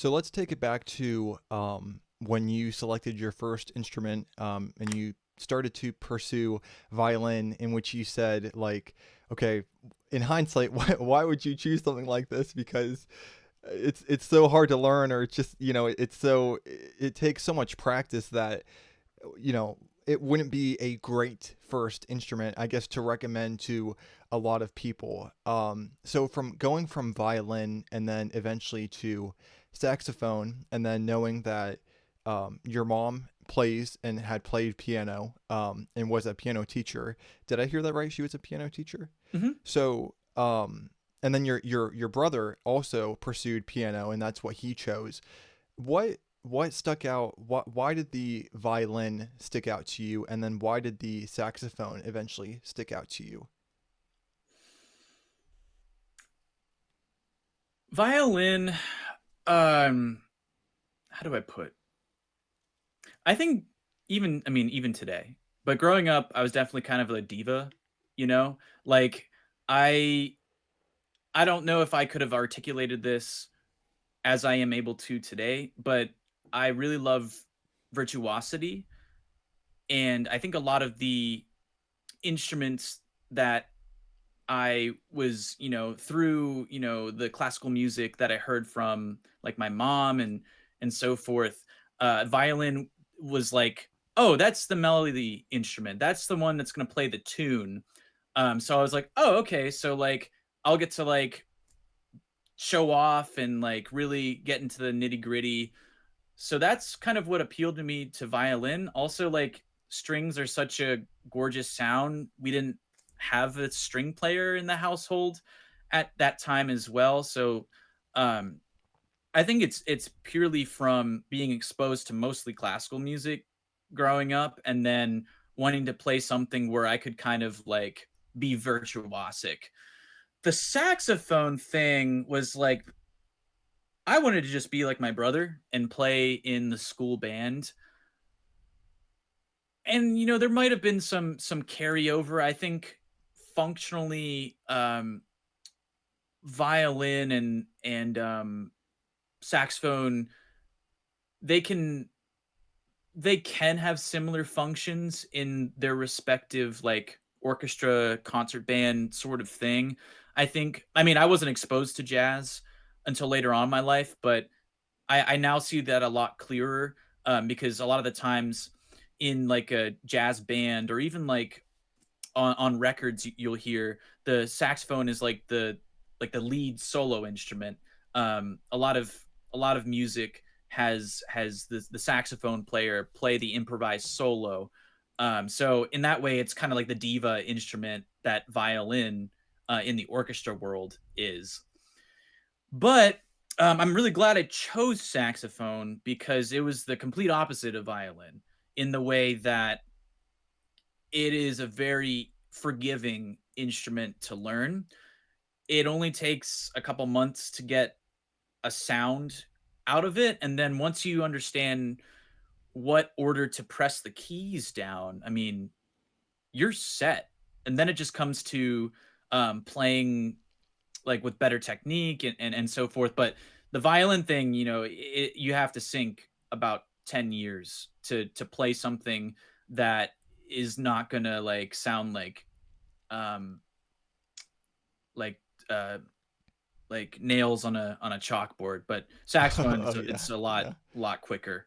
So let's take it back to when you selected your first instrument and you started to pursue violin, in which you said, like, okay, in hindsight, why would you choose something like this? Because it's so hard to learn, or it's just, it takes so much practice that, you know, it wouldn't be a great first instrument, I guess, to recommend to a lot of people. So from going from violin and then eventually to saxophone, and then knowing that your mom plays and had played piano and was a piano teacher. Did I hear that right? She was a piano teacher. Hmm. So and then your brother also pursued piano, and that's what he chose. What stuck out? Why did the violin stick out to you, and then why did the saxophone eventually stick out to you? Violin, um, how do I put? I think even today, but growing up, I was definitely kind of a diva, you know? Like I I don't know if I could have articulated this as I am able to today, but I really love virtuosity, and I think a lot of the instruments that I was, through, the classical music that I heard from like my mom and so forth, violin was like, oh, that's the melody instrument. That's the one that's going to play the tune. So I was like, oh, okay. So like I'll get to like show off and like really get into the nitty gritty. So that's kind of what appealed to me to violin. Also, like strings are such a gorgeous sound. We didn't have a string player in the household at that time as well. So um I think it's purely from being exposed to mostly classical music growing up and then wanting to play something where I could kind of like be virtuosic. The saxophone thing was like I wanted to just be like my brother and play in the school band. And there might have been some carryover. I think functionally violin and saxophone, they can they can have similar functions in their respective like orchestra concert band sort of thing. I mean I wasn't exposed to jazz until later on in my life, but I now see that a lot clearer, because a lot of the times in like a jazz band or even like on records you'll hear the saxophone is like the lead solo instrument. A lot of music has the saxophone player play the improvised solo. So in that way, it's kind of like the diva instrument that violin in the orchestra world is. But I'm really glad I chose saxophone because it was the complete opposite of violin in the way that it is a very forgiving instrument to learn. It only takes a couple months to get a sound out of it. And then once you understand what order to press the keys down, I mean, you're set. And then it just comes to playing like with better technique and so forth. But the violin thing, you have to sink about 10 years to play something that is not gonna like sound um like uh like nails on a chalkboard. But saxophone, Oh yeah, it's a yeah. lot quicker.